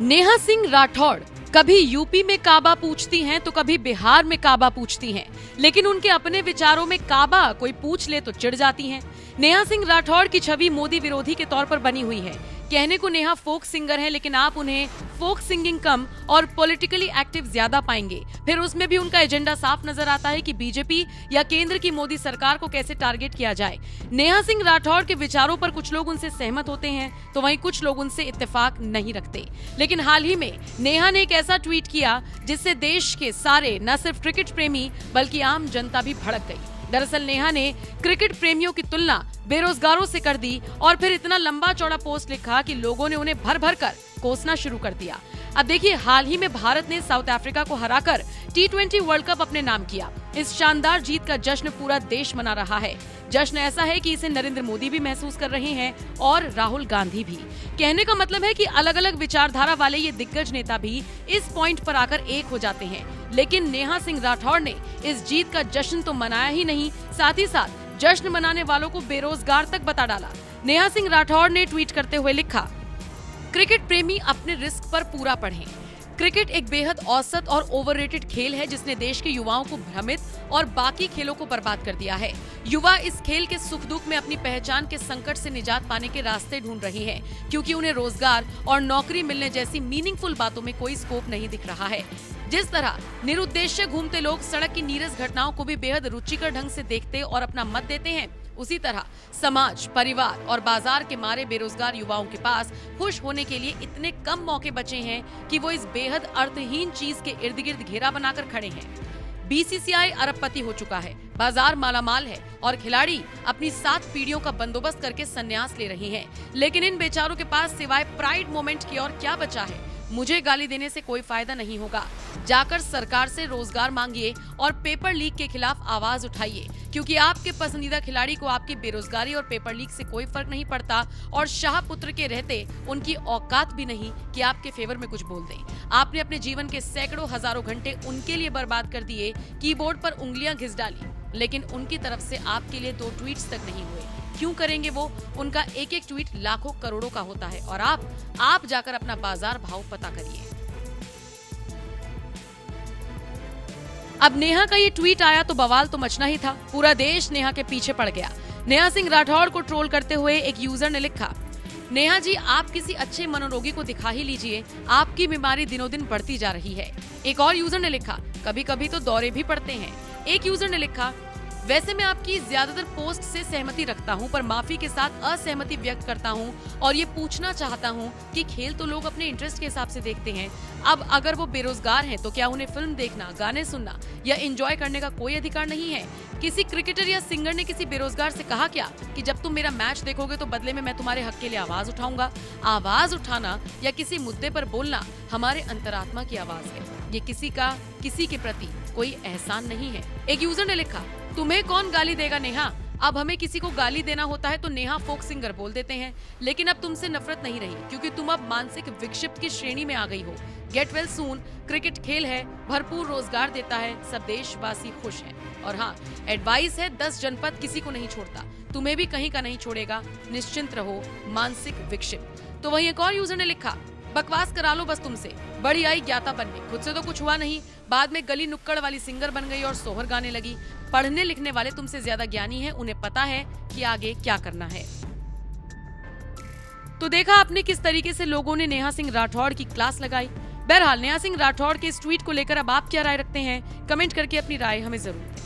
नेहा सिंह राठौड़ कभी यूपी में काबा पूछती हैं तो कभी बिहार में काबा पूछती हैं, लेकिन उनके अपने विचारों में काबा कोई पूछ ले तो चिढ़ जाती हैं। नेहा सिंह राठौड़ की छवि मोदी विरोधी के तौर पर बनी हुई है। कहने को नेहा फोक सिंगर हैं, लेकिन आप उन्हें फोक सिंगिंग कम और पॉलिटिकली एक्टिव ज्यादा पाएंगे। फिर उसमें भी उनका एजेंडा साफ नजर आता है कि बीजेपी या केंद्र की मोदी सरकार को कैसे टारगेट किया जाए। नेहा सिंह राठौड़ के विचारों पर कुछ लोग उनसे सहमत होते हैं तो वहीं कुछ लोग उनसे इत्तेफाक नहीं रखते। लेकिन हाल ही में नेहा ने एक ऐसा ट्वीट किया जिससे देश के सारे न सिर्फ क्रिकेट प्रेमी बल्कि आम जनता भी भड़क गई। दरअसल नेहा ने क्रिकेट प्रेमियों की तुलना बेरोजगारों से कर दी और फिर इतना लंबा चौड़ा पोस्ट लिखा कि लोगों ने उन्हें भर भर कर कोसना शुरू कर दिया। अब देखिए, हाल ही में भारत ने साउथ अफ्रीका को हराकर T20 वर्ल्ड कप अपने नाम किया। इस शानदार जीत का जश्न पूरा देश मना रहा है। जश्न ऐसा है कि इसे नरेंद्र मोदी भी महसूस कर रहे हैं और राहुल गांधी भी। कहने का मतलब है कि अलग अलग विचारधारा वाले ये दिग्गज नेता भी इस पॉइंट पर आकर एक हो जाते हैं। लेकिन नेहा सिंह राठौड़ ने इस जीत का जश्न तो मनाया ही नहीं, साथ ही साथ जश्न मनाने वालों को बेरोजगार तक बता डाला। नेहा सिंह राठौड़ ने ट्वीट करते हुए लिखा, क्रिकेट प्रेमी अपने रिस्क पर पूरा पढ़ें। क्रिकेट एक बेहद औसत और ओवररेटेड खेल है जिसने देश के युवाओं को भ्रमित और बाकी खेलों को बर्बाद कर दिया है। युवा इस खेल के सुख दुख में अपनी पहचान के संकट से निजात पाने के रास्ते ढूंढ रहे हैं, क्योंकि उन्हें रोजगार और नौकरी मिलने जैसी मीनिंगफुल बातों में कोई स्कोप नहीं दिख रहा है। जिस तरह निरुद्देश्य घूमते लोग सड़क की नीरस घटनाओं को भी बेहद रुचिकर ढंग से देखते और अपना मत देते हैं, उसी तरह समाज, परिवार और बाजार के मारे बेरोजगार युवाओं के पास खुश होने के लिए इतने कम मौके बचे हैं कि वो इस बेहद अर्थहीन चीज के इर्द गिर्द घेरा बनाकर खड़े हैं। BCCI अरबपति हो चुका है, बाजार मालामाल है और खिलाड़ी अपनी 7 पीढ़ियों का बंदोबस्त करके संन्यास ले रहे हैं। लेकिन इन बेचारों के पास सिवाय प्राइड मोमेंट की और क्या बचा है? मुझे गाली देने से कोई फायदा नहीं होगा। जाकर सरकार से रोजगार मांगिए और पेपर लीक के खिलाफ आवाज उठाइए, क्योंकि आपके पसंदीदा खिलाड़ी को आपकी बेरोजगारी और पेपर लीक से कोई फर्क नहीं पड़ता और शाहपुत्र के रहते उनकी औकात भी नहीं कि आपके फेवर में कुछ बोल दें। आपने अपने जीवन के सैकड़ों हजारों घंटे उनके लिए बर्बाद कर दिए, कीबोर्ड पर उंगलियां घिस डाली, लेकिन उनकी तरफ से आपके लिए 2 ट्वीट्स तक नहीं हुए। क्यों करेंगे वो? उनका एक एक ट्वीट लाखों करोड़ों का होता है और आप जाकर अपना बाजार भाव पता करिए। अब नेहा का ये ट्वीट आया तो बवाल तो मचना ही था। पूरा देश नेहा के पीछे पड़ गया। नेहा सिंह राठौड़ को ट्रोल करते हुए एक यूजर ने लिखा, नेहा जी आप किसी अच्छे मनोरोगी को दिखा ही लीजिए, आपकी बीमारी दिनों दिन बढ़ती जा रही है। एक और यूजर ने लिखा, कभी कभी तो दौरे भी पड़ते हैं। एक यूजर ने लिखा, वैसे मैं आपकी ज्यादातर पोस्ट से सहमति रखता हूं, पर माफी के साथ असहमति व्यक्त करता हूं और ये पूछना चाहता हूं कि खेल तो लोग अपने इंटरेस्ट के हिसाब से देखते हैं। अब अगर वो बेरोजगार हैं तो क्या उन्हें फिल्म देखना, गाने सुनना या एंजॉय करने का कोई अधिकार नहीं है? किसी क्रिकेटर या सिंगर ने किसी बेरोजगार से कहा क्या कि जब तुम मेरा मैच देखोगे तो बदले में मैं तुम्हारे हक के लिए आवाज उठाऊंगा? आवाज उठाना या किसी मुद्दे पर बोलना हमारे अंतरात्मा की आवाज है। ये किसी के प्रति कोई एहसान नहीं है। एक यूजर ने लिखा, तुम्हें कौन गाली देगा नेहा? अब हमें किसी को गाली देना होता है तो नेहा फोक सिंगर बोल देते हैं, लेकिन अब तुमसे नफरत नहीं रही, क्योंकि तुम अब मानसिक विक्षिप्त की श्रेणी में आ गई हो। Get well soon. क्रिकेट खेल है, भरपूर रोजगार देता है, सब देशवासी खुश हैं। और हाँ, एडवाइस है, 10 जनपद किसी को नहीं छोड़ता, तुम्हें भी कहीं का नहीं छोड़ेगा। निश्चिंत रहो, मानसिक विक्षिप्त। तो वहीं एक और यूजर ने लिखा, बकवास करा लो बस तुमसे, बड़ी आई ज्ञाता बनने, खुद से तो कुछ हुआ नहीं, बाद में गली नुक्कड़ वाली सिंगर बन गई और सोहर गाने लगी। पढ़ने लिखने वाले तुमसे ज्यादा ज्ञानी हैं, उन्हें पता है कि आगे क्या करना है। तो देखा आपने किस तरीके से लोगों ने नेहा सिंह राठौड़ की क्लास लगाई। बहरहाल नेहा सिंह राठौड़ के इस ट्वीट को लेकर अब आप क्या राय रखते हैं? कमेंट करके अपनी राय हमें जरूर दें।